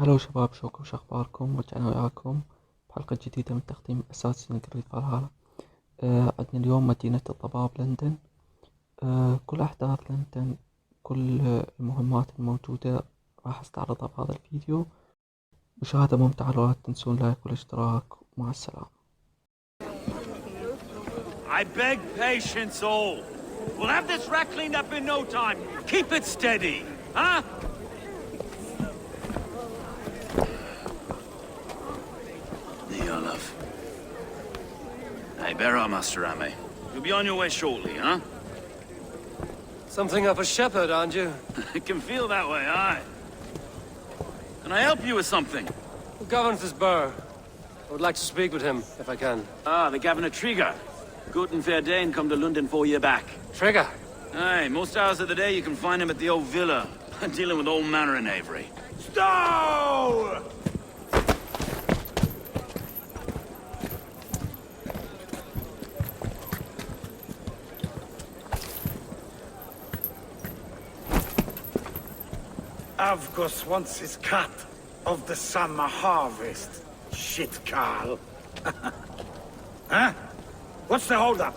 هلو شباب، شلونكم؟ شو اخباركم؟ رجعنا وياكم بحلقة جديدة من تختيم اساسن كريد فالهالا. عندنا اليوم مدينة الضباب لندن. كل احداث لندن، كل المهمات الموجودة راح استعرضها بهذا الفيديو. مشاهدة ممتعة، ولا تنسون لايك والاشتراك، ومع السلامة. I beg patience all. We'll have this wreck cleaned up in no time. Keep it steady, huh? Your love. Hey, bear up, Master Ame. You'll be on your way shortly, huh? Something of a shepherd, aren't you? It can feel that way, aye. Can I help you with something? Governor Burr. I would like to speak with him, if I can. Ah, the Governor Trigger. Good and fair Dane come to London 4 years back. Trigger? Aye, most hours of the day you can find him at the old villa, dealing with all manner in Avery. Stow! Avgos wants his cut of the summer harvest. Shit, Carl. Huh? What's the holdup?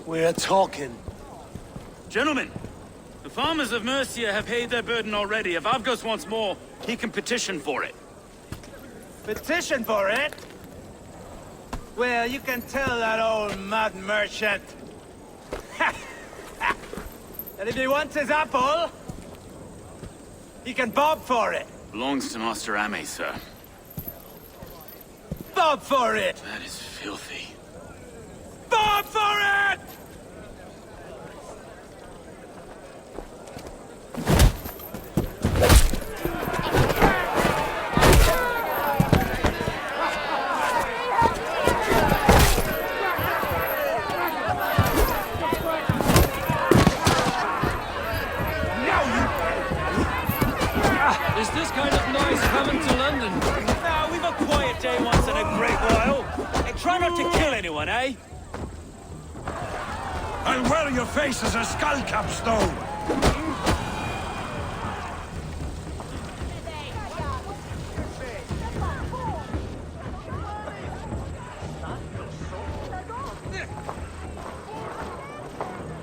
We're talking. Gentlemen, the farmers of Mercia have paid their burden already. If Avgos wants more, he can petition for it. Petition for it? Well, you can tell that old mud merchant. And if he wants his apple, he can bob for it. Belongs to Master Ame, sir. Bob for it! That is filthy. Bob for it! Is this kind of noise coming to London? Nah, we've a quiet day once in a great while. Hey, try not to kill anyone, eh? I'll wear your face as a skull cap stone!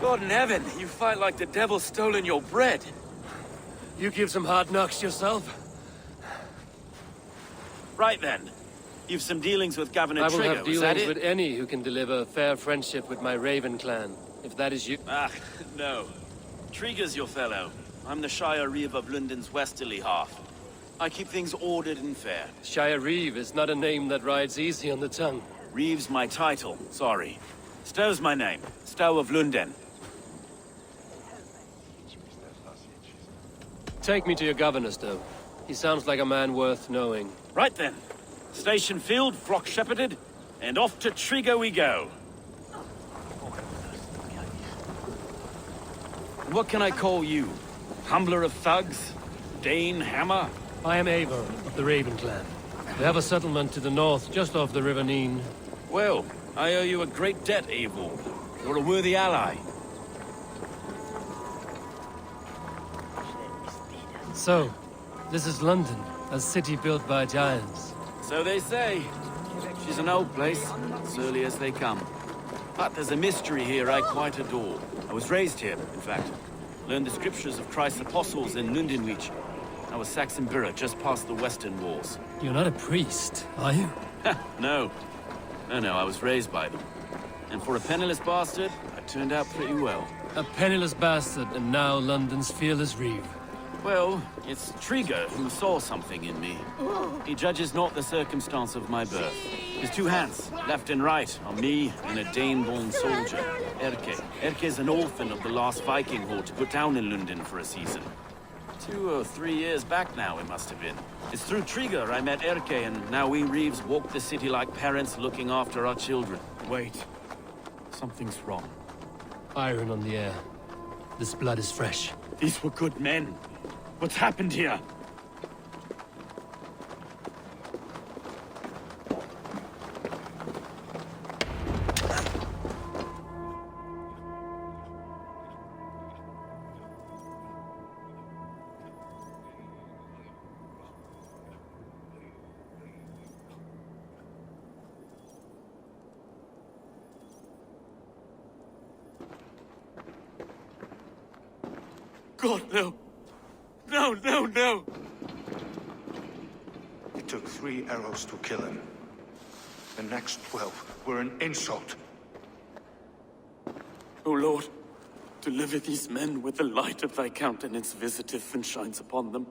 God in heaven, you fight like the devil's stolen your bread. You give some hard knocks yourself. Right then. You've some dealings with Governor I will Trigger, have was that dealings it? with any who can deliver fair friendship with my Raven clan, if that is you. Ah, no. Trigger's your fellow. I'm the Shire Reeve of London's westerly half. I keep things ordered and fair. Shire Reeve is not a name that rides easy on the tongue. Reeve's my title, sorry. Stow's my name. Stow of London. Take me to your governor, Stowe. He sounds like a man worth knowing. Right then. Station filled, flock shepherded, and off to Trigger we go. What can I call you? Humbler of thugs? Dane Hammer? I am Eivor of the Raven clan. We have a settlement to the north, just off the River Neen. Well, I owe you a great debt, Eivor. You're a worthy ally. So, this is London, a city built by giants. So they say. She's an old place, as early as they come. But there's a mystery here I quite adore. I was raised here, in fact. Learned the scriptures of Christ's apostles in Lundenwich. I was Saxon Borough, just past the western walls. You're not a priest, are you? No. No, I was raised by them. And for a penniless bastard, I turned out pretty well. A penniless bastard, and now London's fearless Reeve. Well, it's Trigger who saw something in me. He judges not the circumstance of my birth. His two hands, left and right, on me and a Dane-born soldier, Erke. Erke's an orphan of the last Viking horde put down in London for a season. 2 or 3 years back now, it must have been. It's through Trigger I met Erke, and now we Reeves walk the city like parents looking after our children. Wait. Something's wrong. Iron on the air. This blood is fresh. These were good men. What's happened here? God, no. No, no, no. It took 3 arrows to kill him. The next 12 were an insult. O Lord, deliver these men with the light of thy countenance visiteth and shines upon them.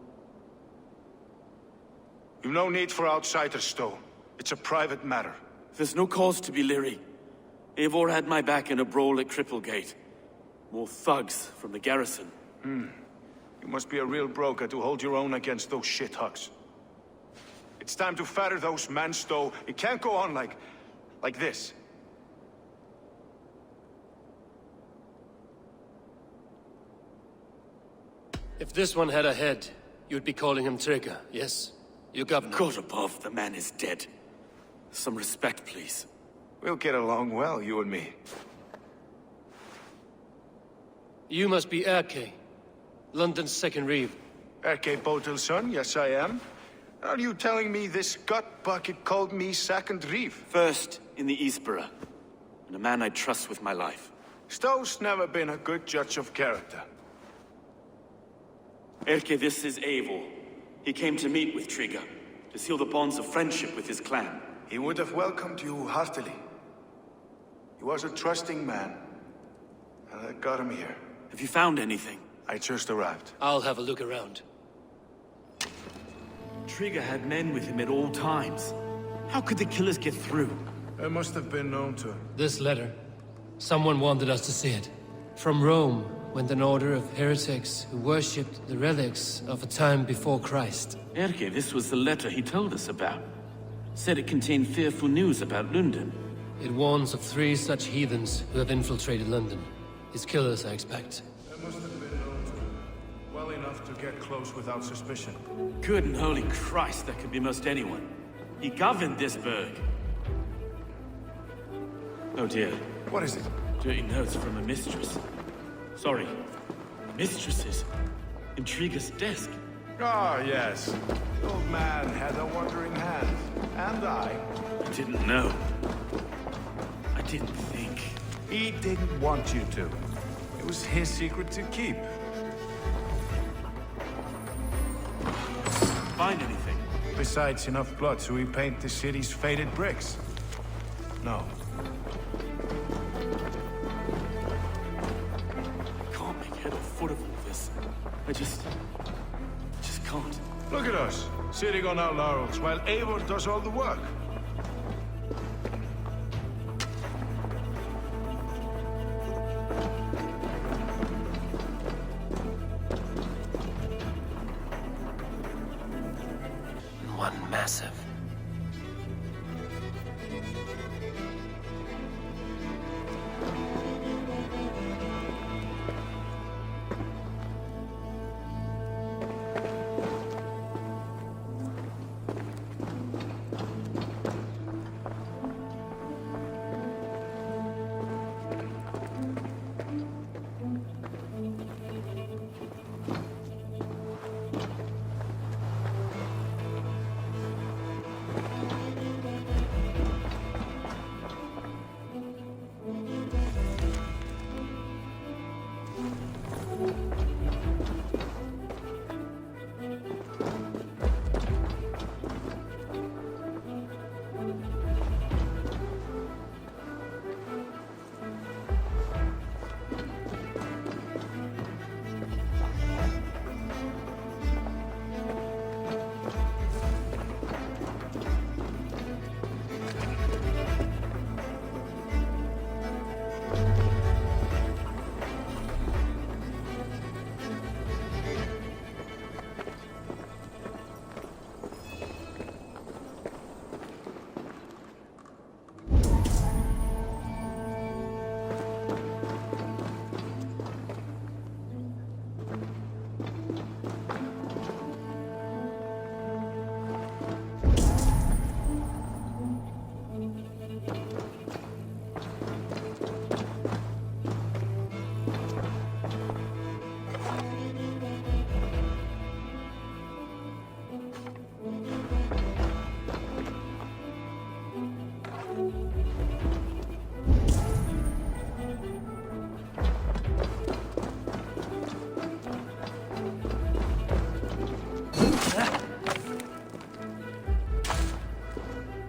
You've no need for outsiders, though. It's a private matter. There's no cause to be leery. Eivor had my back in a brawl at Cripplegate. More thugs from the garrison. You must be a real broker to hold your own against those shithugs. It's time to fetter those men, Stowe. It can't go on like this. If this one had a head, you'd be calling him Trigger, yes? Your governor. God above, the man is dead. Some respect, please. We'll get along well, you and me. You must be Erke, London's second reeve. Erke Botel's son, yes I am. Are you telling me this gut bucket called me second reeve? First in the Eastborough, and a man I trust with my life. Stowe's never been a good judge of character. Erke, this is Eivor. He came to meet with Trigger, to seal the bonds of friendship with his clan. He would have welcomed you heartily. He was a trusting man, and I got him here. Have you found anything? I just arrived. I'll have a look around. Trigger had men with him at all times. How could the killers get through? It must have been known to him. This letter. Someone wanted us to see it. From Rome went an order of heretics who worshipped the relics of a time before Christ. Erke, this was the letter he told us about. Said it contained fearful news about London. It warns of 3 such heathens who have infiltrated London. His killers, I expect. It must have been known to him. Well enough to get close without suspicion. Good and holy Christ, that could be most anyone. He governed this burg. Oh dear. What is it? Dirty notes from a mistress. Sorry, mistresses. In Trigger's desk. Ah, yes. The old man had a wandering hand. And I. Didn't know. I didn't think. He didn't want you to. It was his secret to keep. Find anything? Besides enough blood so we paint the city's faded bricks. No. Can't make head or foot of all this. I just can't. Look at us, sitting on our laurels while Eivor does all the work. One massive.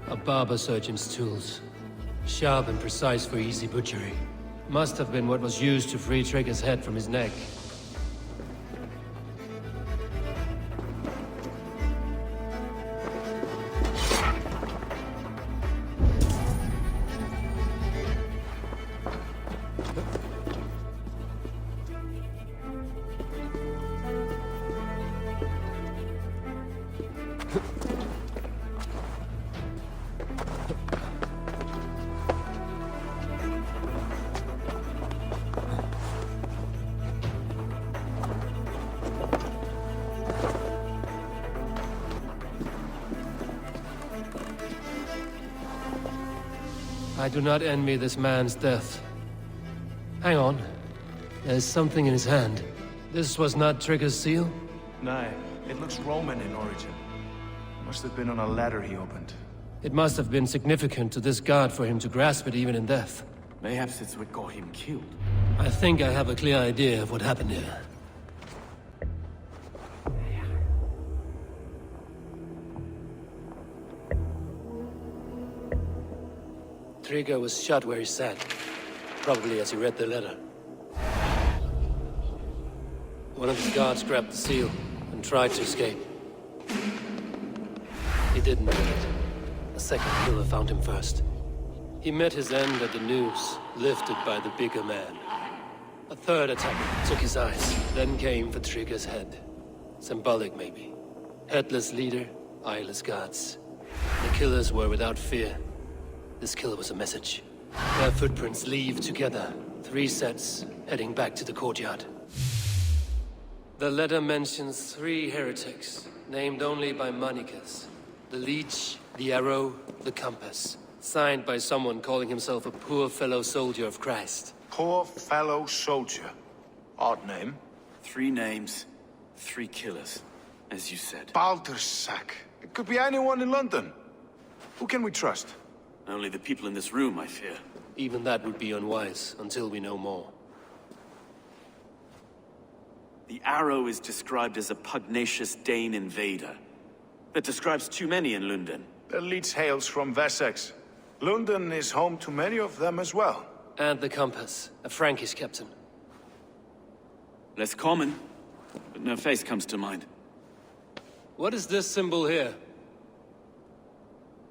A barber surgeon's tools. Sharp and precise for easy butchery. Must have been what was used to free Trigger's head from his neck. I do not envy this man's death. Hang on. There's something in his hand. This was not Trigger's seal? No, it looks Roman in origin. Must have been on a ladder he opened. It must have been significant to this god for him to grasp it even in death. Mayhaps it's what got him killed. I think I have a clear idea of what happened here. Trigger was shot where he sat, probably as he read the letter. One of his guards grabbed the seal and tried to escape. He didn't make it. A second killer found him first. He met his end at the noose, lifted by the bigger man. A third attacker took his eyes, then came for Trigger's head. Symbolic, maybe. Headless leader, eyeless guards. The killers were without fear. This killer was a message. Their footprints leave together. 3 sets, heading back to the courtyard. The letter mentions 3 heretics, named only by monikers. The leech, the arrow, the compass. Signed by someone calling himself a poor fellow soldier of Christ. Poor fellow soldier. Odd name. 3 names, 3 killers, as you said. Baldersack. It could be anyone in London. Who can we trust? Only the people in this room, I fear. Even that would be unwise, until we know more. The arrow is described as a pugnacious Dane invader. That describes too many in London. The leech hails from Wessex. London is home to many of them as well. And the compass, a Frankish captain. Less common, but no face comes to mind. What is this symbol here?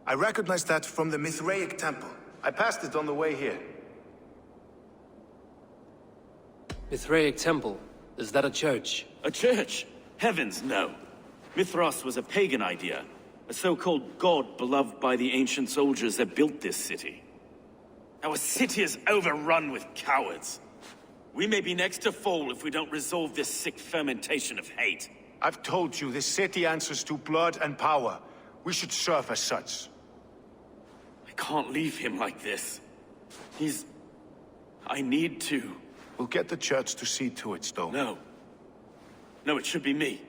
I recognize that from the Mithraic temple. I passed it on the way here. Mithraic temple? Is that a church? A church? Heavens, no. Mithras was a pagan idea. A so-called god beloved by the ancient soldiers that built this city. Our city is overrun with cowards. We may be next to fall if we don't resolve this sick fermentation of hate. I've told you, this city answers to blood and power. We should serve as such. I can't leave him like this. I need to. We'll get the church to see to it, Stone. No. No, it should be me.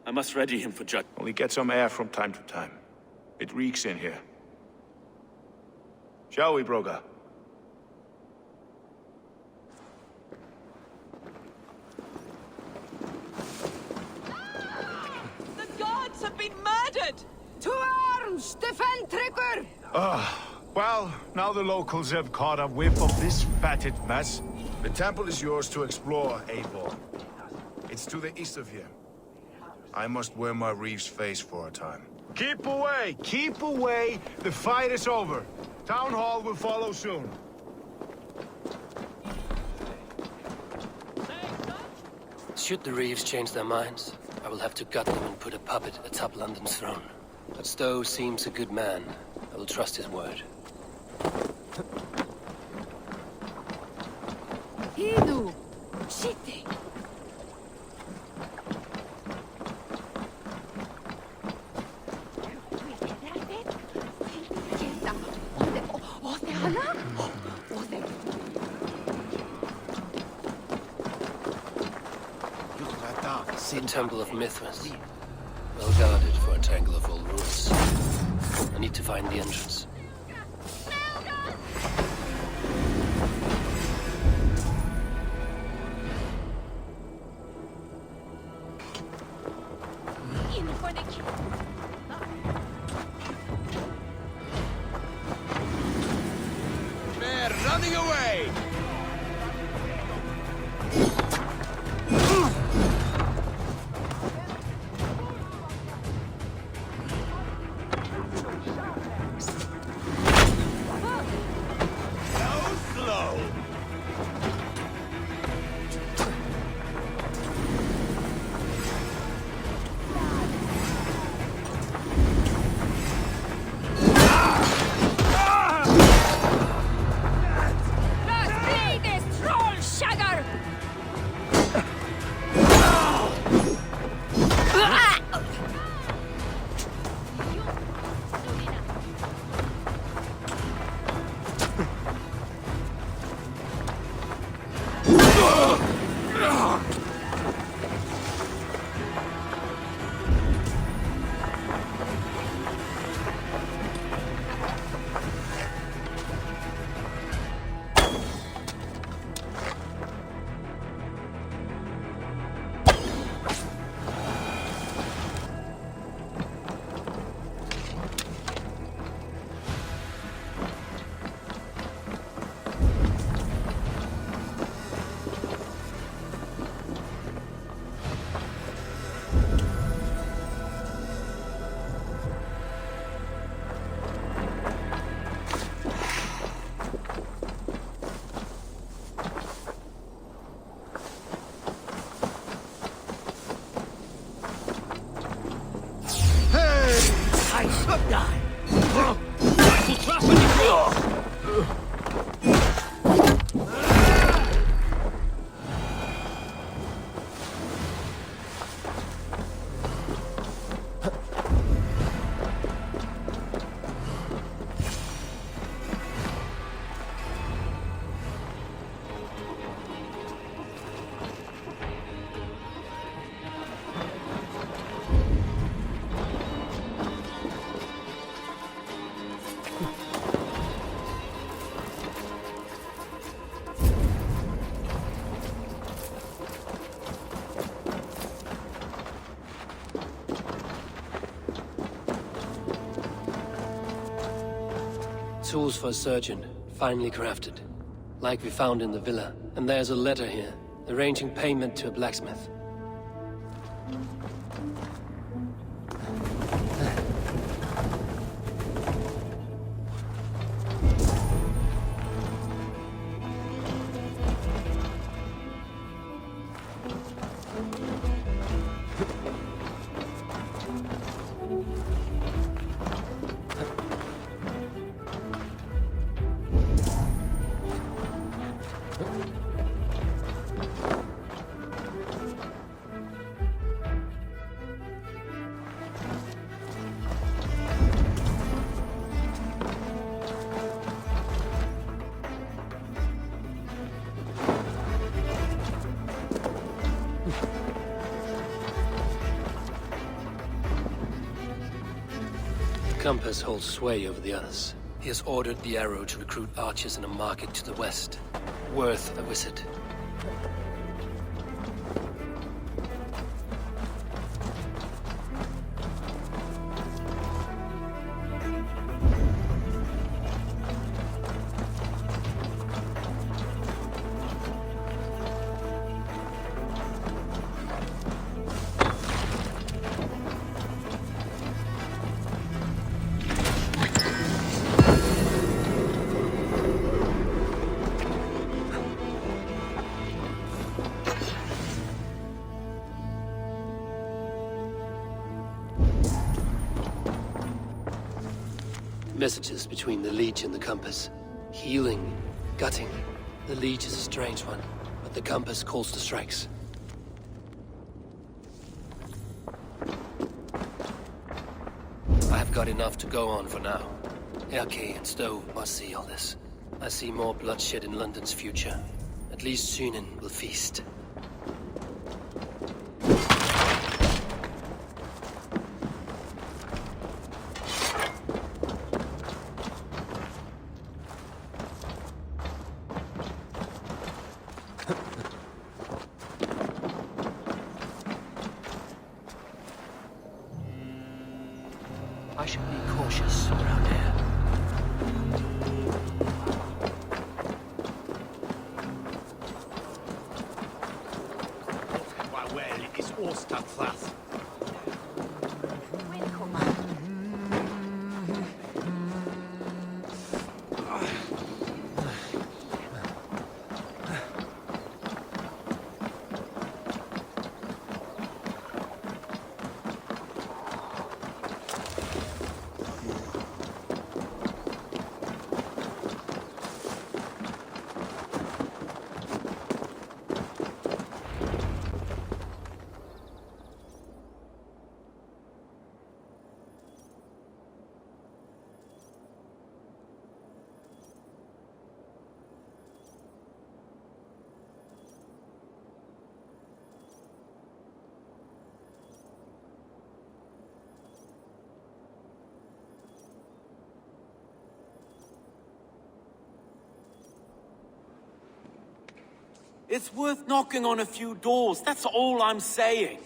I must ready him for judgment. Only get some air from time to time. It reeks in here. Shall we, Broga? The gods have been murdered! To arms! Defend Trigger! Well, now the locals have caught a whiff of this fatted mess. The temple is yours to explore, Eivor. It's to the east of here. I must wear my Reeve's face for a time. Keep away! Keep away! The fight is over. Town Hall will follow soon. Should the Reeves change their minds, I will have to gut them and put a puppet atop London's throne. But Stowe seems a good man. I will trust his word. Hidu! Shitty! The Temple of Mithras. Well guarded for a tangle of old ruins. I need to find the entrance. Tools for a surgeon, finely crafted. Like we found in the villa. And there's a letter here, arranging payment to a blacksmith. Compass holds sway over the others. He has ordered the arrow to recruit archers in a market to the west. Worth a visit. Messages between the Leech and the Compass. Healing, gutting. The Leech is a strange one, but the Compass calls the strikes. I've got enough to go on for now. Erke and Stowe must see all this. I see more bloodshed in London's future. At least Synen will feast. I should be cautious around here. Well, it is Osterfast. It's worth knocking on a few doors, that's all I'm saying.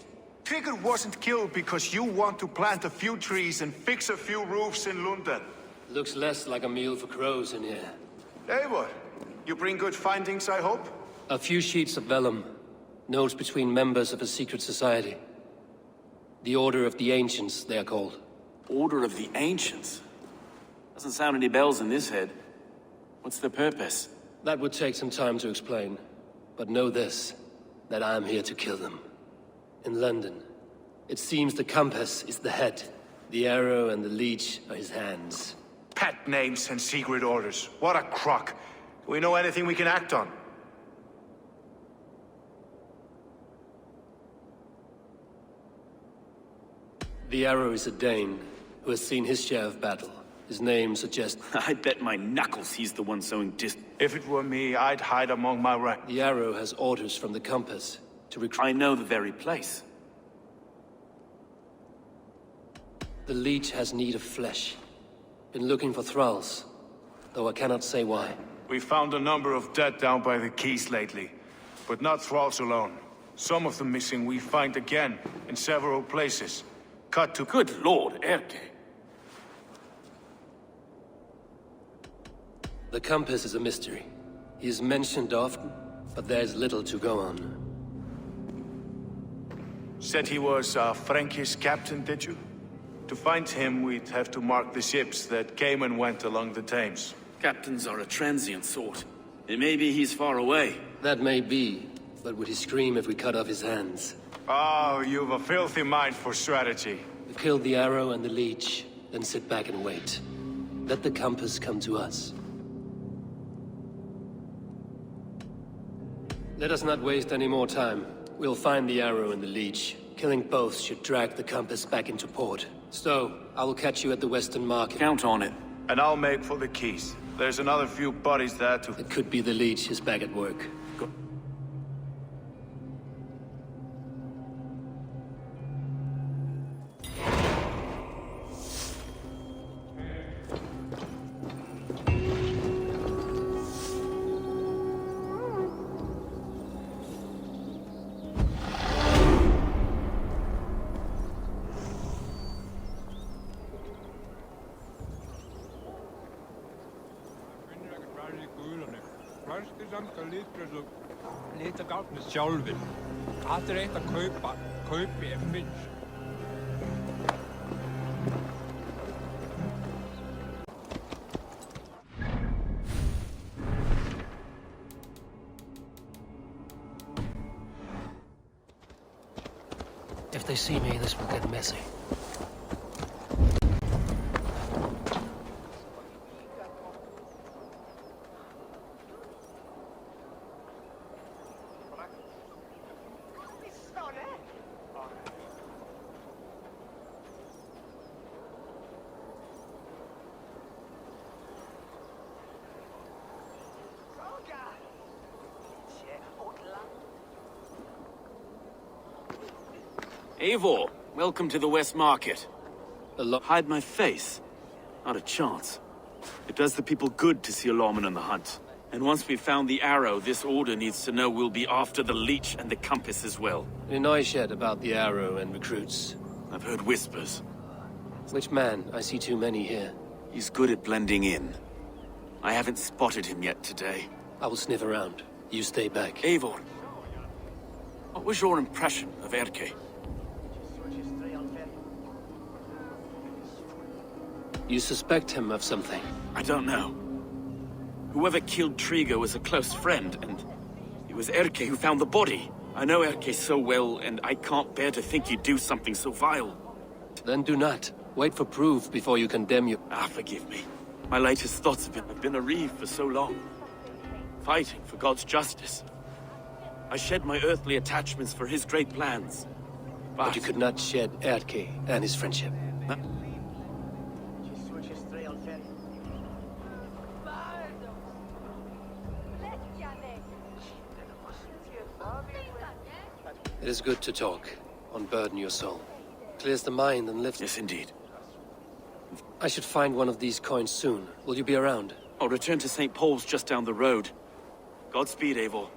Trigger wasn't killed because you want to plant a few trees and fix a few roofs in London. Looks less like a meal for crows in here. Eivor, you bring good findings, I hope? A few sheets of vellum. Notes between members of a secret society. The Order of the Ancients, they are called. Order of the Ancients? Doesn't sound any bells in this head. What's the purpose? That would take some time to explain. But know this, that I am here to kill them. In London, it seems the Compass is the head, The arrow and the leech are his hands. Pet names and secret orders. What a crock. Do we know anything we can act on? The arrow is a Dane who has seen his share of battle. His name suggests... I bet my knuckles he's the one sowing If it were me, I'd hide among my ranks. The arrow has orders from the compass to recruit... I know the very place. The leech has need of flesh. Been looking for thralls, though I cannot say why. We found a number of dead down by the quays lately, but not thralls alone. Some of the missing we find again in several places. Cut to... Good lord, Erke. The compass is a mystery. He is mentioned often, but there's little to go on. Said he was a Frankish captain, did you? To find him, we'd have to mark the ships that came and went along the Thames. Captains are a transient sort. It may be he's far away. That may be, but would he scream if we cut off his hands? Oh, you've a filthy mind for strategy. We kill the arrow and the leech, then sit back and wait. Let the compass come to us. Let us not waste any more time. We'll find the arrow and the leech. Killing both should drag the compass back into port. So, I will catch you at the Western Market. Count on it. And I'll make for the quays. There's another few bodies there to... It could be the leech is back at work. Go. Lite galt med sjálfin. Allir eitt að kaupi minnst. If they see me, this will get messy. Eivor, welcome to the West Market. A Hide my face? Not a chance. It does the people good to see a lawman on the hunt. And once we've found the arrow, this order needs to know we'll be after the leech and the compass as well. Any noise yet about the arrow and recruits? I've heard whispers. Which man? I see too many here. He's good at blending in. I haven't spotted him yet today. I will sniff around. You stay back. Eivor, what was your impression of Erke? You suspect him of something? I don't know. Whoever killed Trigo was a close friend, and it was Erke who found the body. I know Erke so well, and I can't bear to think he'd do something so vile. Then do not. Wait for proof before you condemn you. Forgive me. My latest thoughts have been a reeve for so long. Fighting for God's justice. I shed my earthly attachments for his great plans. But you could not shed Erke and his friendship. It is good to talk, unburden your soul. Clears the mind and lifts... Yes, indeed. I should find one of these coins soon. Will you be around? I'll return to St. Paul's just down the road. Godspeed, Eivor.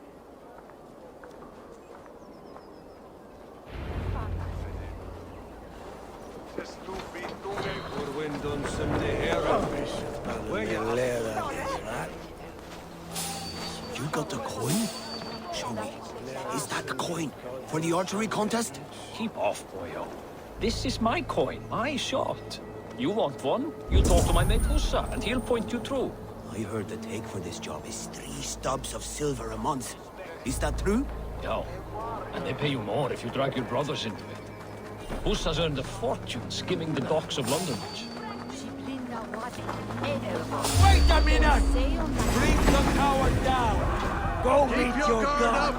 You got the coin? Show me. Is that the coin for the archery contest? Keep off, boyo. This is my coin, my shot. You want one? You talk to my mate Hussa, and he'll point you through. I heard the take for this job is 3 stubs of silver a month. Is that true? Yeah. And they pay you more if you drag your brothers into it. Hussa's earned a fortune skimming the docks of London. Wait a minute! Bring the coward down! Go meet your god!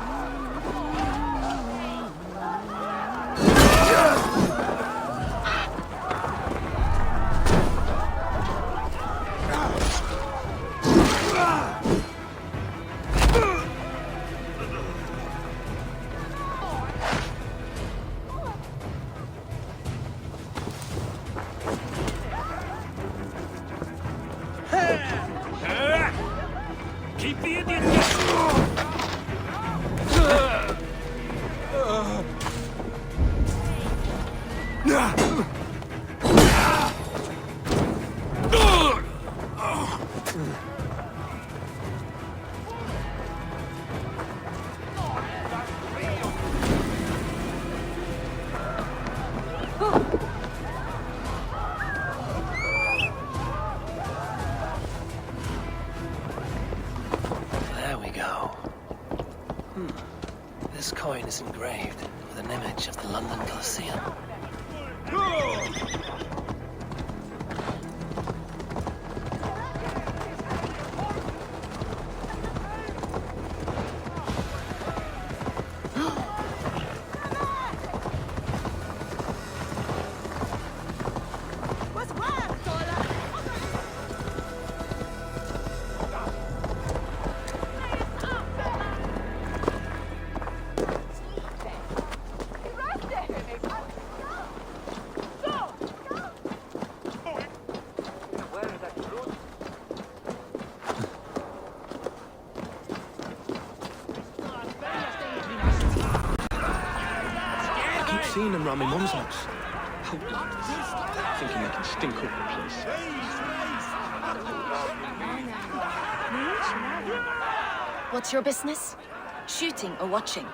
Keep the idiot down! There we go. This coin is engraved with an image of the London Colosseum. Seen them round my mum's house. Thinking they can stink up the place. What's your business? Shooting or watching?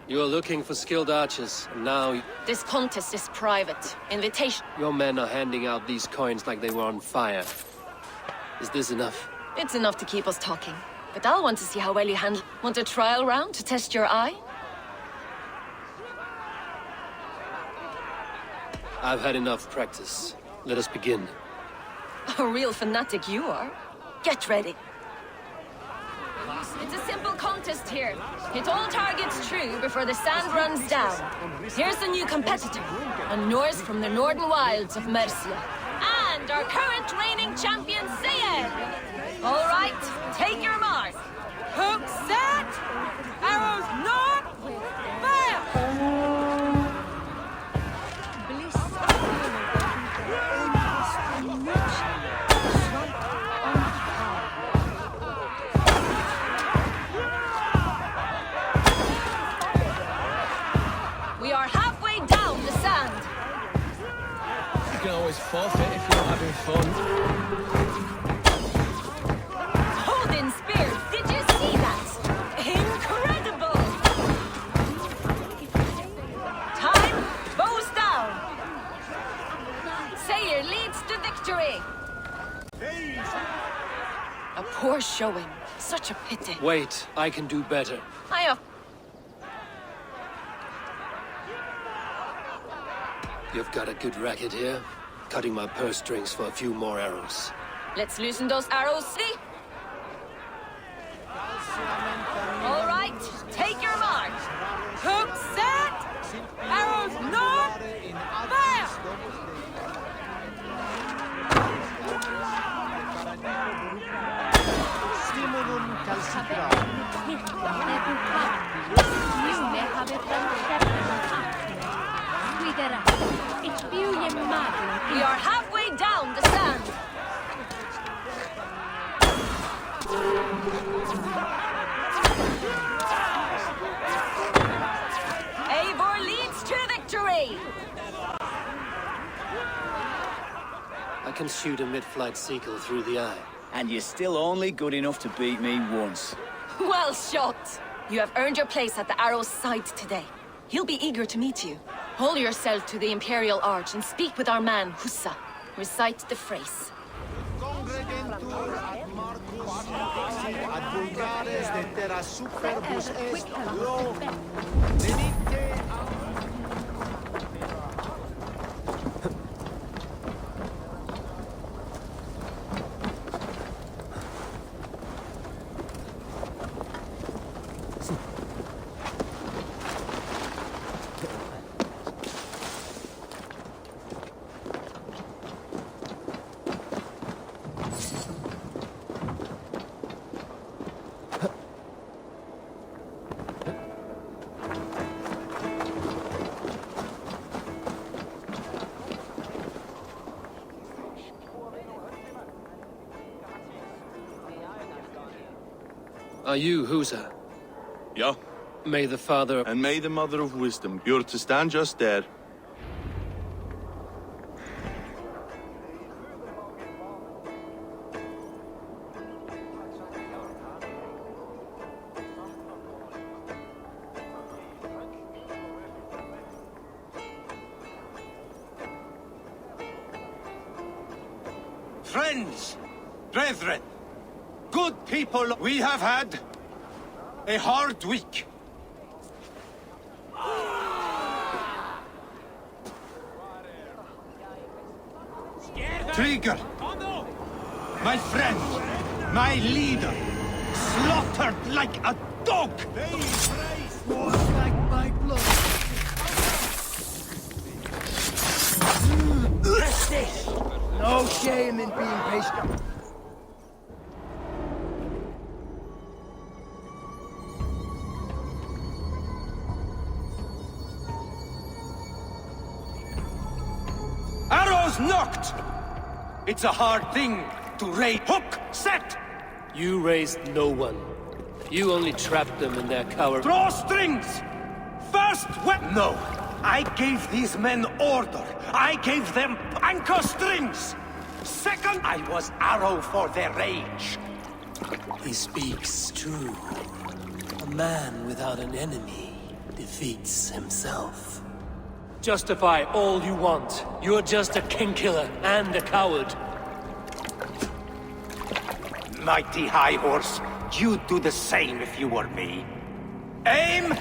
You are looking for skilled archers, and now This contest is private. Invitation. your men are handing out these coins like they were on fire. Is this enough? It's enough to keep us talking. But I'll want to see how well you handle. Want a trial round to test your eye? I've had enough practice. Let us begin. A real fanatic you are. Get ready. It's a simple contest here. Hit all targets true before the sand runs down. Here's the new competitor, a Norse from the northern wilds of Mercia. And our current reigning champion, Sayed. All right, take your mark. Hook set! Arrows not! Fire! We are halfway down the sand. You can always forfeit if you're not having fun. Holding spears, did you see that? Incredible! Time, bows down. Sayer leads to victory. A poor showing, such a pity. Wait, I can do better. I have You've got a good racket here. Cutting my purse strings for a few more arrows. Let's loosen those arrows, see? All right, take your mark. Hook set! Arrows not! Fire! We are halfway down the sand. Eivor leads to victory. I can shoot a mid-flight seagull through the eye. And you're still only good enough to beat me once. Well shot. You have earned your place at the Arrow's side today. He'll be eager to meet you. Hold yourself to the Imperial Arch and speak with our man, Hussa. Recite the phrase. Are you Husa? Yeah. May the father... And may the mother of wisdom. You're to stand just there. Friends, brethren, good people, we have had a hard week. Trigger, my friend, my leader, slaughtered like a dog. Was like my blood. What's this? No shame in being patient. Arrows knocked! It's a hard thing to raise. Hook, set! You raised no one. You only trapped them in their coward... Draw strings! First weapon! No. I gave these men order. I gave them anchor strings! Second, I was arrow for their rage. He speaks true. A man without an enemy defeats himself. Justify all you want. You're just a king-killer and a coward. Mighty High Horse, you'd do the same if you were me. Aim!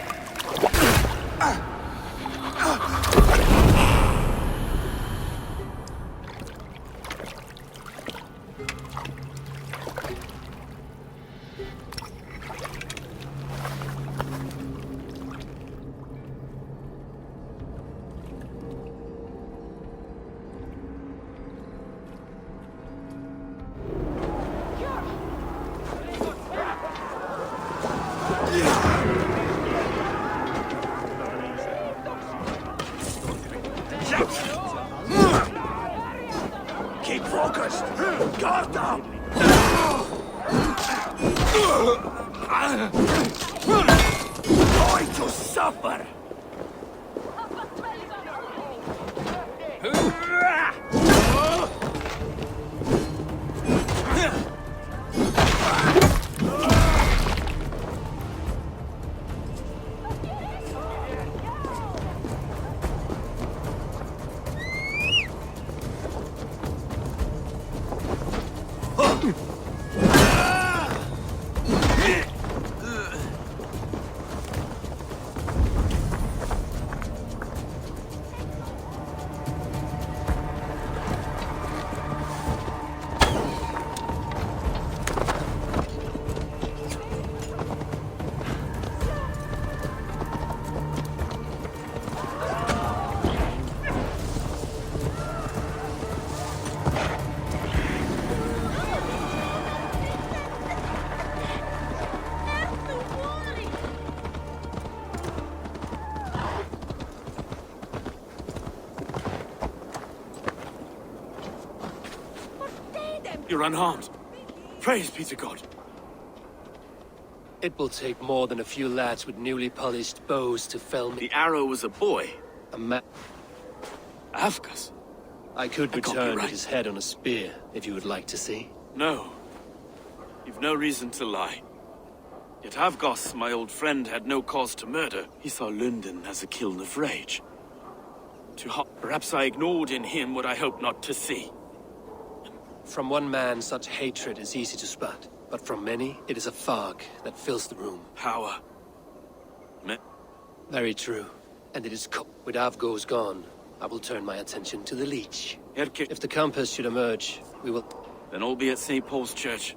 Keep focused! Guard up! Going to suffer! You're unharmed. Praise be to God. It will take more than a few lads with newly polished bows to fell me. The arrow was a boy. A man. Afghas. I could can't be return right. with his head on a spear, if you would like to see. No. You've no reason to lie. Yet Avgos, my old friend, had no cause to murder. He saw London as a kiln of rage. Perhaps I ignored in him what I hoped not to see. From one man, such hatred is easy to spot. But from many, it is a fog that fills the room. Power. Very true. And it is with Avgos gone, I will turn my attention to the Leech. If the compass should emerge, we will... Then all be at St. Paul's Church.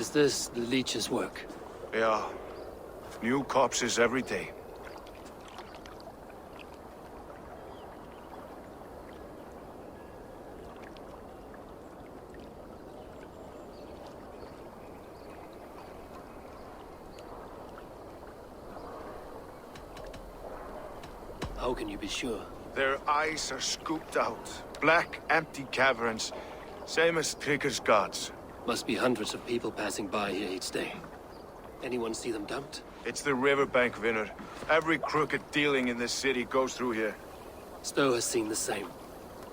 Is this the leech's work? Yeah. New corpses every day. How can you be sure? Their eyes are scooped out. Black, empty caverns. Same as Trigger's gods. Must be hundreds of people passing by here each day. Anyone see them dumped? It's the riverbank, Winner. Every crooked dealing in this city goes through here. Stowe has seen the same.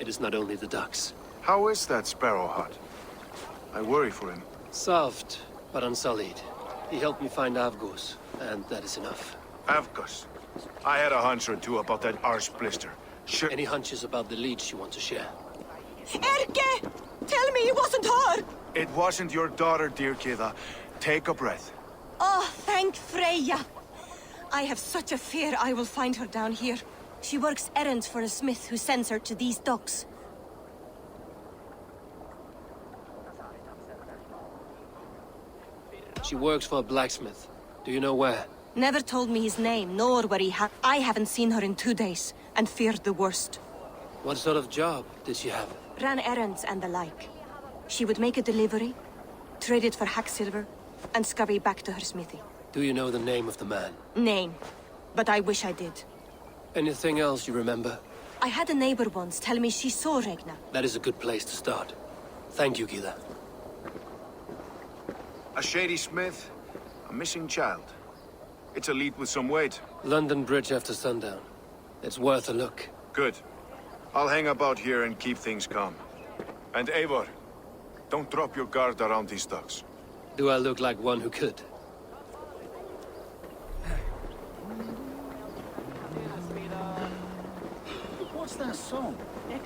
It is not only the ducks. How is that Sparrow hut? I worry for him. Soft, but unsullied. He helped me find Avgos, and that is enough. Avgos? I had a hunch or two about that arse blister. Sure. Any hunches about the leech you want to share? Erke! Tell me it wasn't her! It wasn't your daughter, dear Kida. Take a breath. Oh, thank Freya. I have such a fear I will find her down here. She works errands for a smith who sends her to these docks. She works for a blacksmith. Do you know where? Never told me his name, nor where he I haven't seen her in 2 days, and feared the worst. What sort of job did she have? Ran errands and the like. She would make a delivery, trade it for hack silver, and scurry back to her smithy. Do you know the name of the man? Name. But I wish I did. Anything else you remember? I had a neighbor once tell me she saw Regna. That is a good place to start. Thank you, Gila. A shady smith, a missing child. It's a lead with some weight. London Bridge after sundown. It's worth a look. Good. I'll hang about here and keep things calm. And Eivor, don't drop your guard around these docks. Do I look like one who could? What's that song?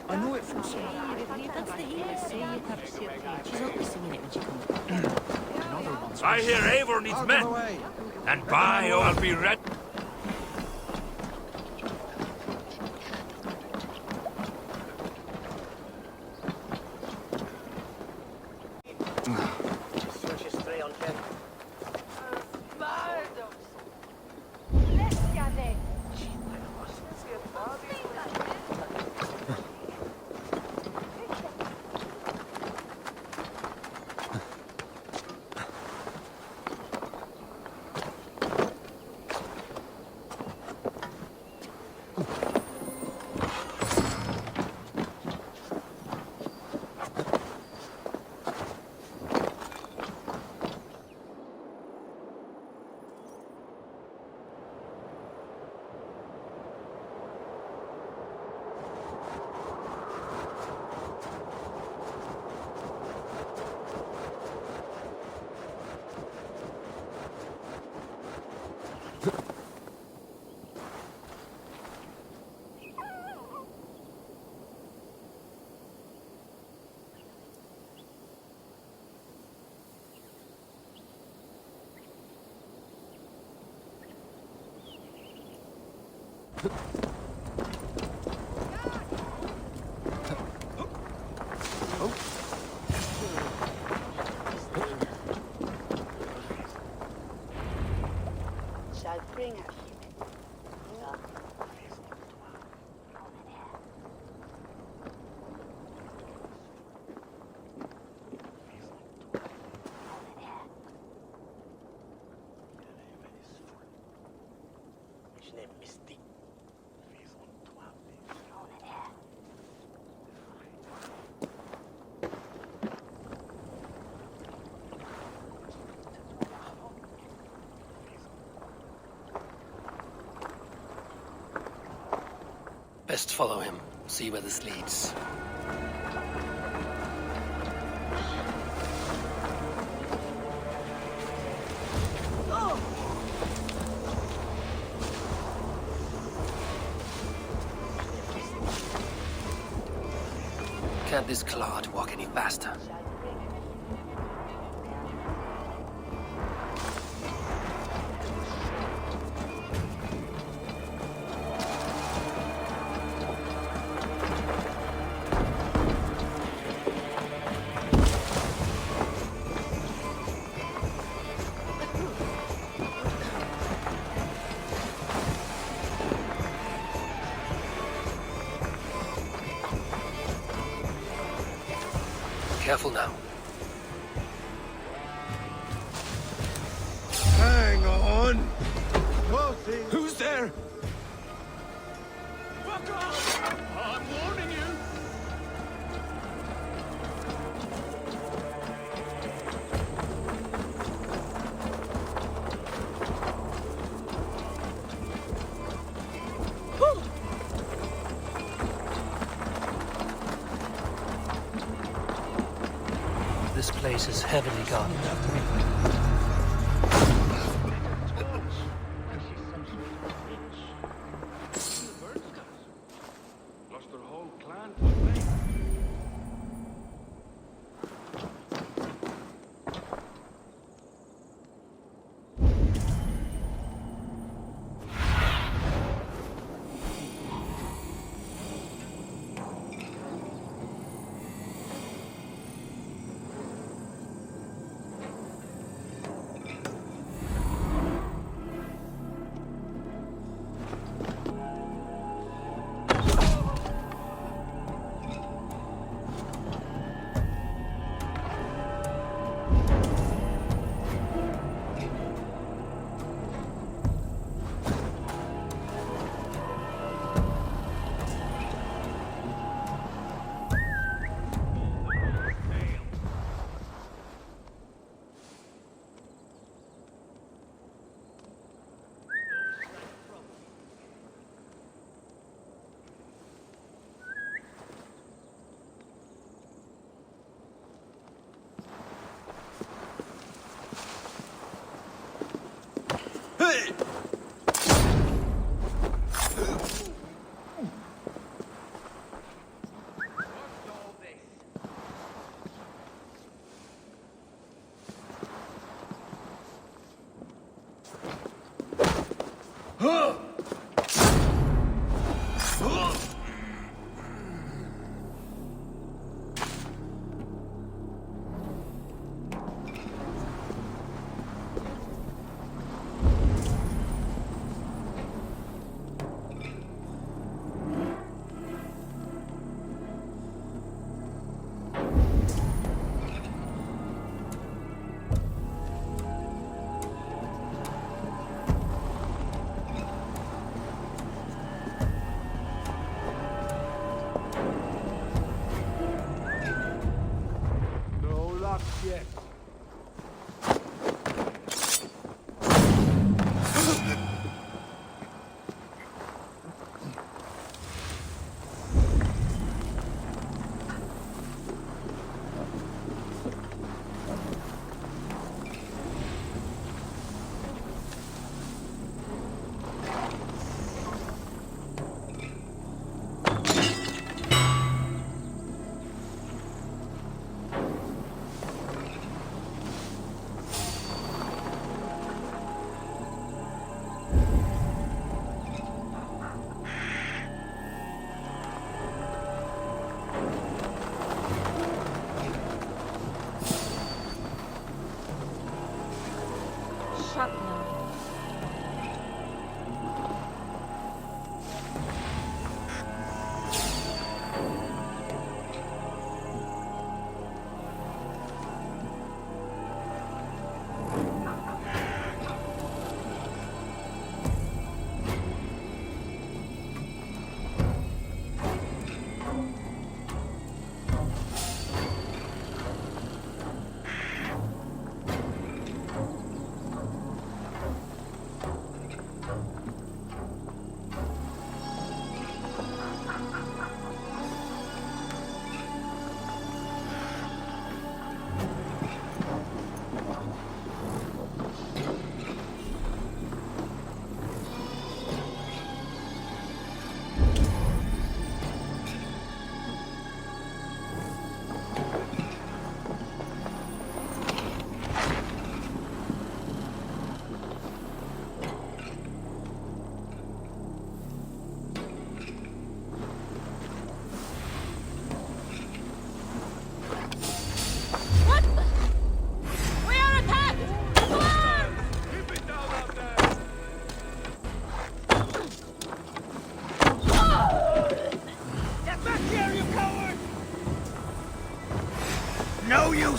I know it from somewhere. I hear Eivor needs men. And by I'll be ready. Best follow him, see where this leads. Can't this clod walk any faster? careful now. Hang on! Who's there? Fuck off! I'm warning you! This place is heavily guarded. Lost their whole clan.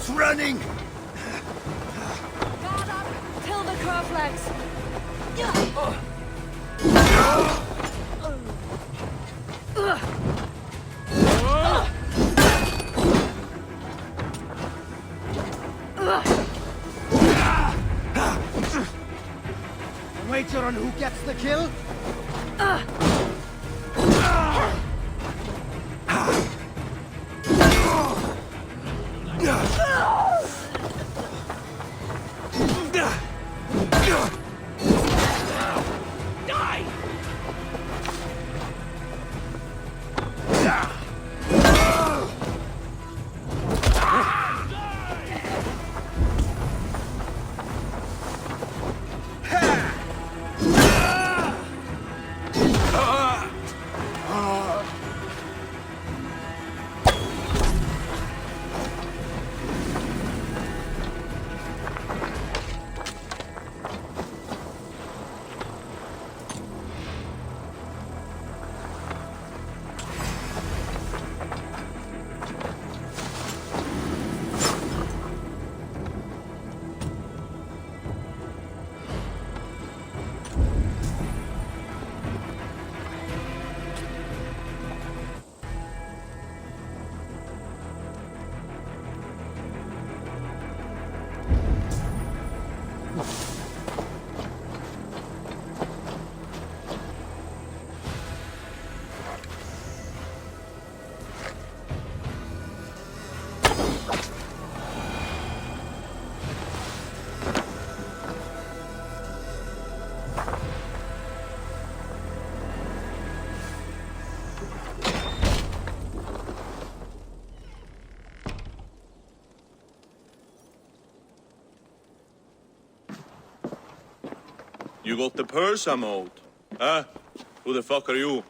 Who's running? Guard up! Till the crow flags! Wager on who gets the kill? You got the purse I'm owed? Huh? Who the fuck are you?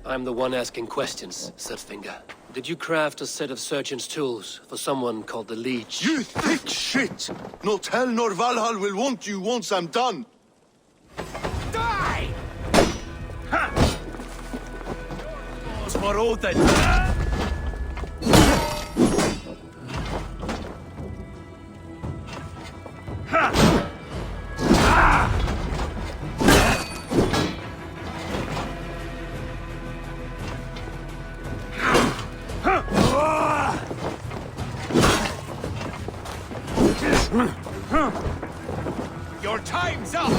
I'm the one asking questions, Setfinger. Did you craft a set of surgeon's tools for someone called the Leech? You thick shit! Not hell nor Valhalla will want you once I'm done! Die! Ha! It's for Odin! Your time's up!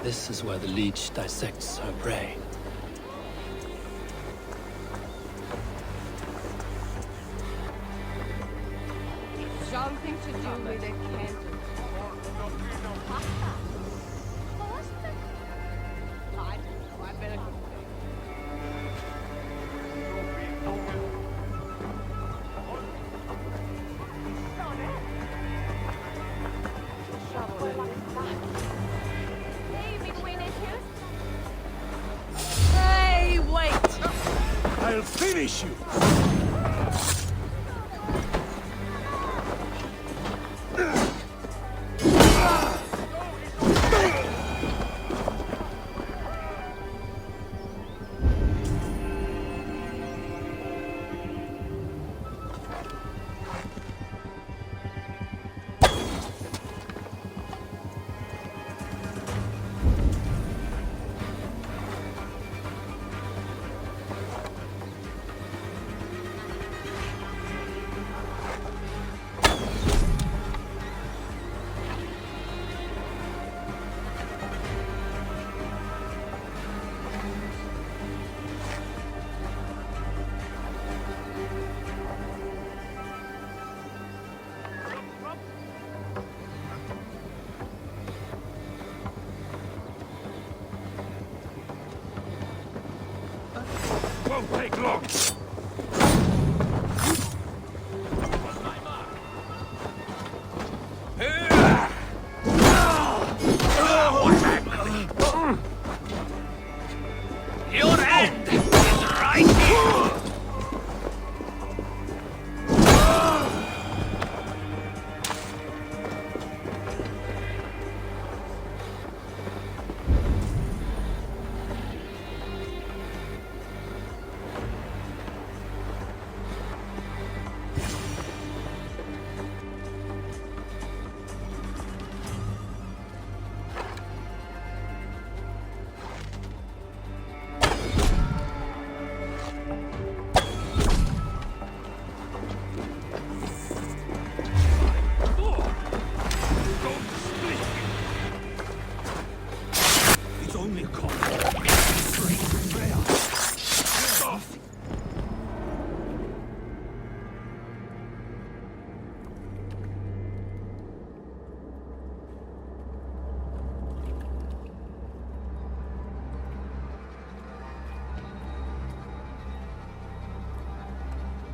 This is where the Leech dissects her prey. Something to do with a cancer. Hey, wait! I'll finish you! won't take long. Your end is right here!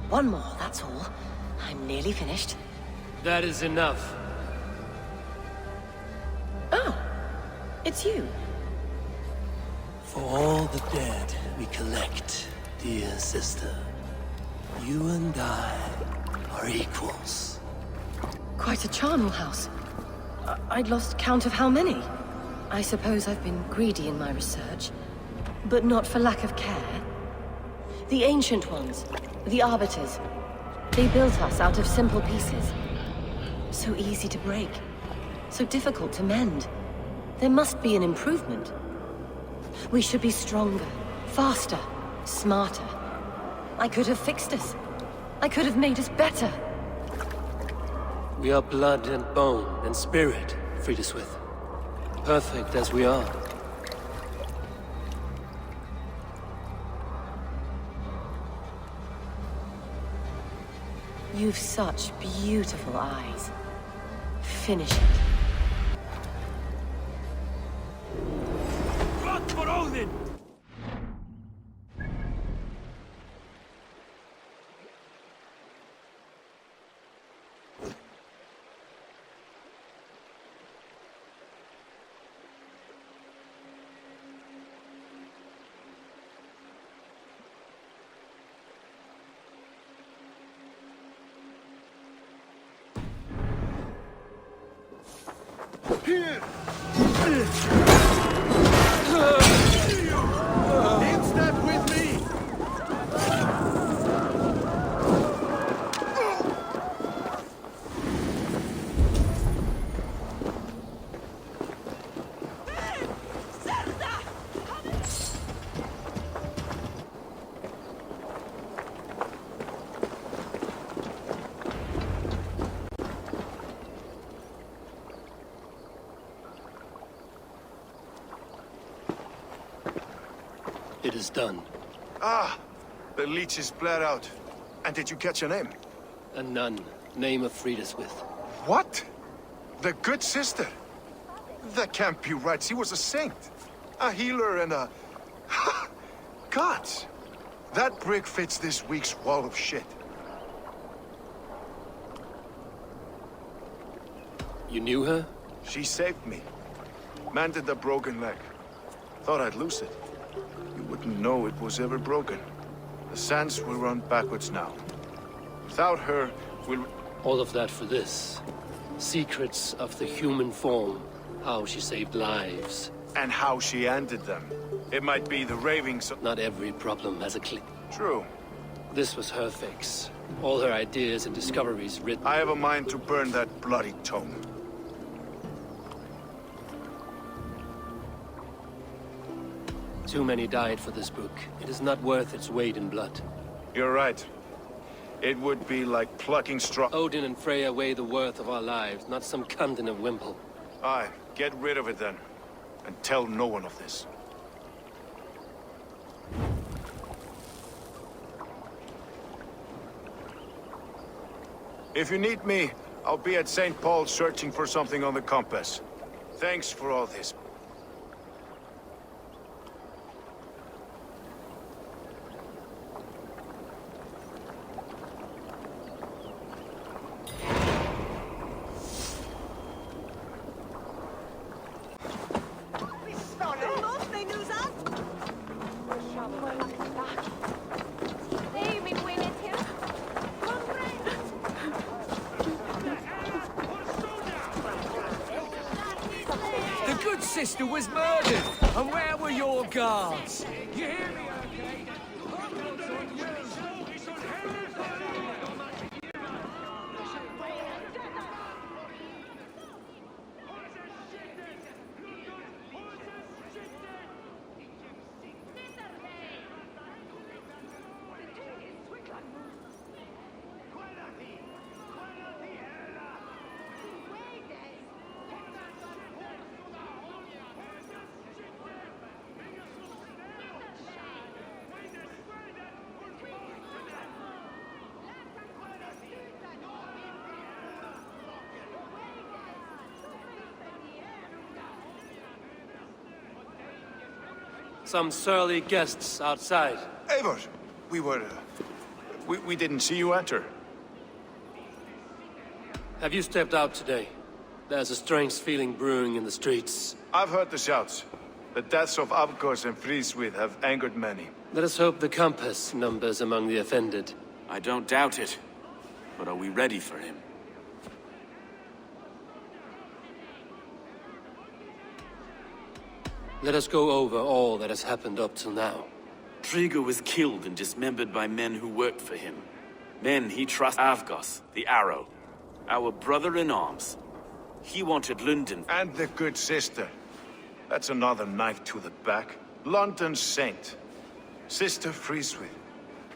One more, that's all. I'm nearly finished. That is enough. Oh, it's you. For all the dead we collect, dear sister, you and I are equals. Quite a charnel house. I'd lost count of how many. I suppose I've been greedy in my research, but not for lack of care. The ancient ones, the arbiters, they built us out of simple pieces. So easy to break, so difficult to mend. There must be an improvement. We should be stronger, faster, smarter. I could have fixed us. I could have made us better. We are blood and bone and spirit, Friedeswith. Perfect as we are. You've such beautiful eyes. Finish it. Blood for Odin! Here! In step with me! It is done. Ah, the leech is bled out. And did you catch her name? A nun, name of Friedeswith. What? The good sister? That can't be right. She was a saint. A healer and a... Gods! That brick fits this week's wall of shit. You knew her? She saved me. Mended the broken leg. Thought I'd lose it. You wouldn't know it was ever broken. The sands will run backwards now. Without her, we'll... All of that for this. Secrets of the human form. How she saved lives. And how she ended them. It might be the ravings of... Not every problem has a click. True. This was her fix. All her ideas and discoveries written... I have a mind to burn that bloody tome. Too many died for this book. It is not worth its weight in blood. You're right. It would be like plucking straw... Odin and Freya weigh the worth of our lives, not some cunt in a wimple. Aye, get rid of it then. And tell no one of this. If you need me, I'll be at St. Paul's searching for something on the compass. Thanks for all this. sister was murdered. And where were your guards? You hear me, okay? Some surly guests outside. Eivor, we didn't see you enter. Have you stepped out today? There's a strange feeling brewing in the streets. I've heard the shouts. The deaths of Abgos and Friswith have angered many. Let us hope the compass numbers among the offended. I don't doubt it. But are we ready for him? Let us go over all that has happened up till now. Triga was killed and dismembered by men who worked for him. Men he trusts. Avgos, the Arrow. Our brother-in-arms. He wanted London. And the good sister. That's another knife to the back. London's saint. Sister Friswith.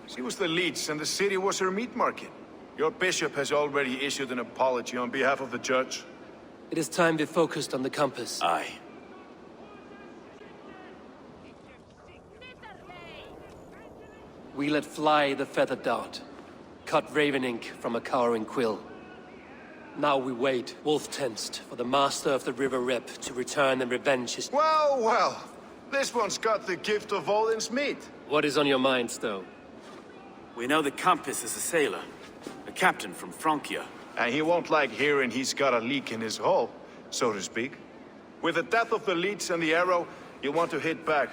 She was the leech and the city was her meat market. Your bishop has already issued an apology on behalf of the church. It is time we focused on the compass. Aye. We let fly the feathered dart. Cut raven ink from a cowering quill. Now we wait, wolf-tensed, for the master of the River Rep to return and revenge his... Well, well. This one's got the gift of Odin's meat. What is on your mind, Stowe? We know the compass is a sailor. A captain from Francia. And he won't like hearing he's got a leak in his hull, so to speak. With the death of the leech and the arrow, you want to hit back.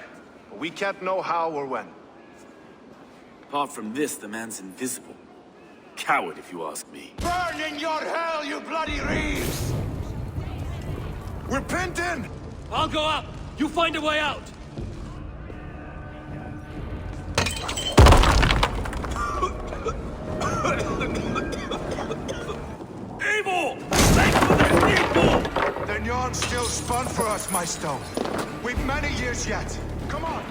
But we can't know how or when. Apart from this, the man's invisible. Coward, if you ask me. Burn in your hell, you bloody reeves! We're pinned in! I'll go up! You find a way out! Evil! Thanks for the people! The yarn's still spun for us, my Stone. We've many years yet. Come on!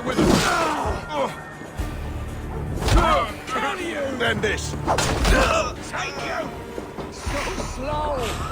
with us. Can you? Then this. Take you! So slow!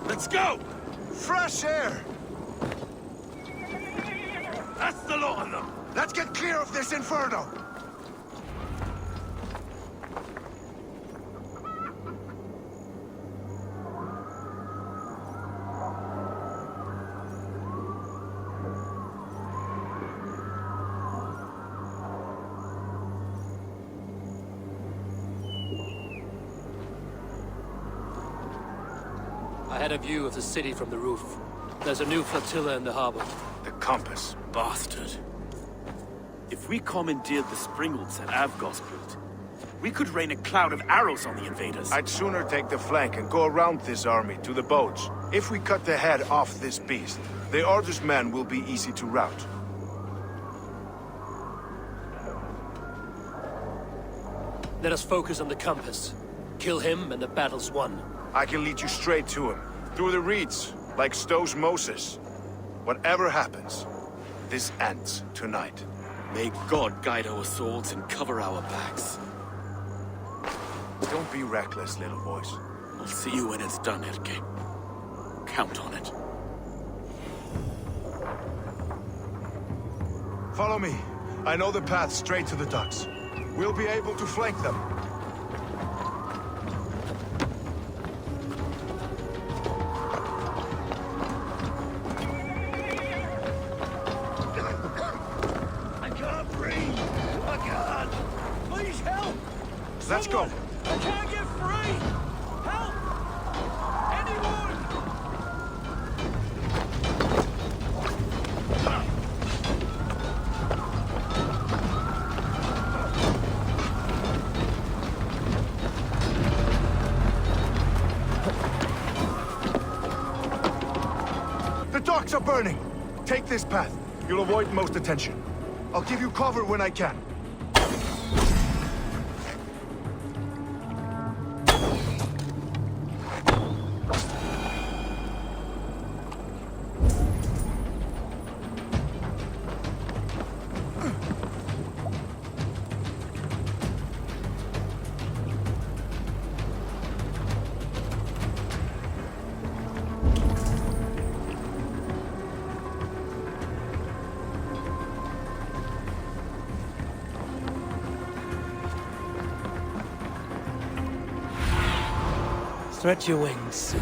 Let's go! Fresh air! That's the lot of them! Let's get clear of this inferno! I had a view of the city from the roof. There's a new flotilla in the harbor. The compass. Bastard. If we commandeered the Springolds at Avgosgrud, we could rain a cloud of arrows on the invaders. I'd sooner take the flank and go around this army to the boats. If we cut the head off this beast, the Order's men will be easy to rout. Let us focus on the compass. Kill him and the battle's won. I can lead you straight to him. Through the reeds, like Stowe's Moses. Whatever happens, this ends tonight. May God guide our swords and cover our backs. Don't be reckless, little boys. I'll see you when it's done, Erke. Count on it. Follow me. I know the path straight to the docks. We'll be able to flank them. Let's go. I can't get free! Help! Anyone! The docks are burning. Take this path. You'll avoid most attention. I'll give you cover when I can. Stretch your wings.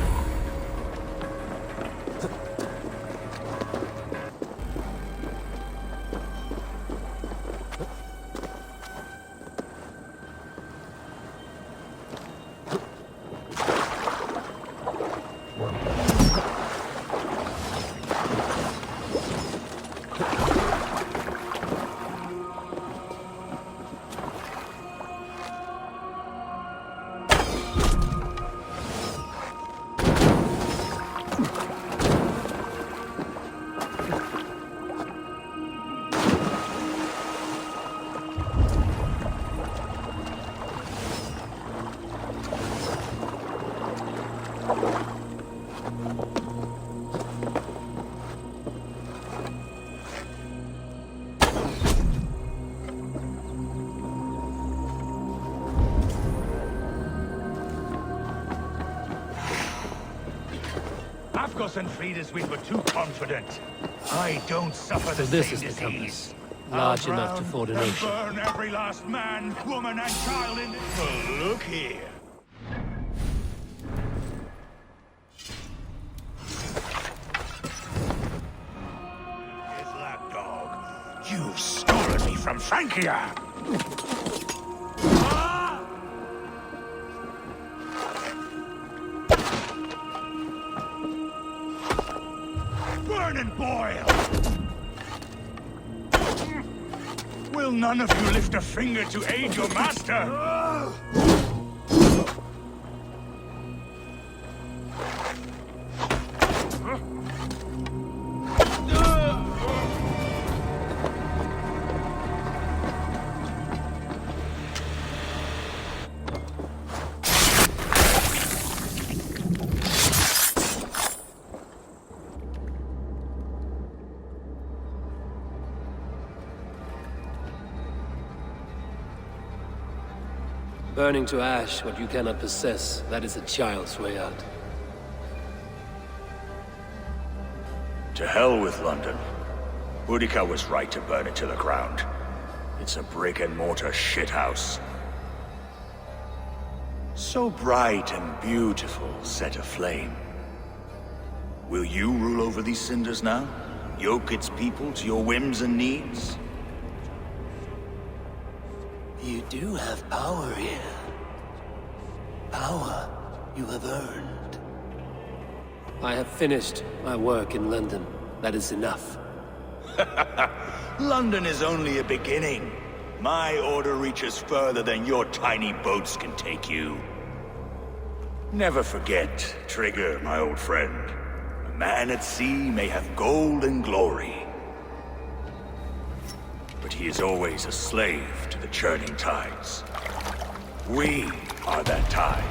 And freed us, we were too confident. I don't suffer the this same is the disease. compass, large enough to ford an and ocean. burn every last man, woman, and child in this. Well, look here. Is that dog? You've stolen me from Francia. Will none of you lift a finger to aid your master? Burning to ash what you cannot possess, that is a child's way out. To hell with London. Boudica was right to burn it to the ground. It's a brick-and-mortar shithouse. So bright and beautiful, set aflame. Will you rule over these cinders now? Yoke its people to your whims and needs? You do have power here. Power you have earned. I have finished my work in London. That is enough. London is only a beginning. My order reaches further than your tiny boats can take you. Never forget, Trigger, my old friend. A man at sea may have gold and glory, but he is always a slave to the churning tides. We are that tide.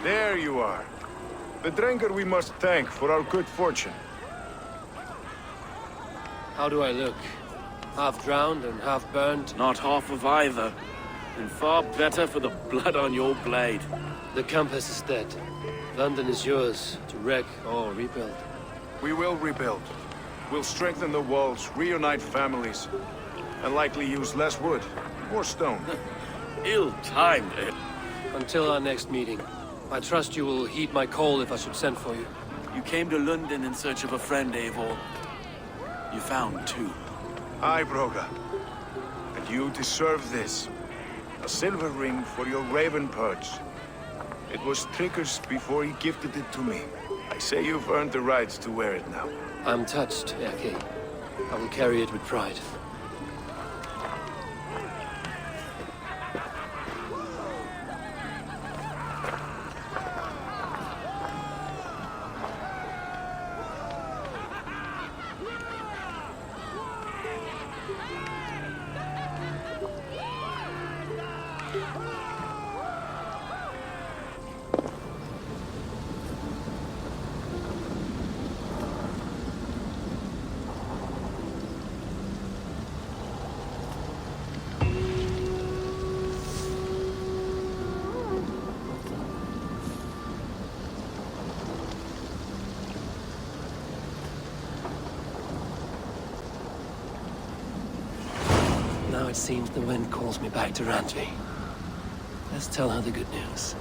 There you are. The drinker we must thank for our good fortune. How do I look? Half drowned and half burned? Not half of either. And far better for the blood on your blade. The compass is dead. London is yours, to wreck or rebuild. We will rebuild. We'll strengthen the walls, reunite families, and likely use less wood, more stone. Ill-timed. Until our next meeting, I trust you will heed my call if I should send for you. You came to London in search of a friend, Eivor. You found two. Aye, Broga. And you deserve this. A silver ring for your raven perch. It was Trigger's before he gifted it to me. I say you've earned the right to wear it now. I'm touched, Erke. I will carry it with pride. Now it seems the wind calls me back to Randvi. Let's tell her the good news.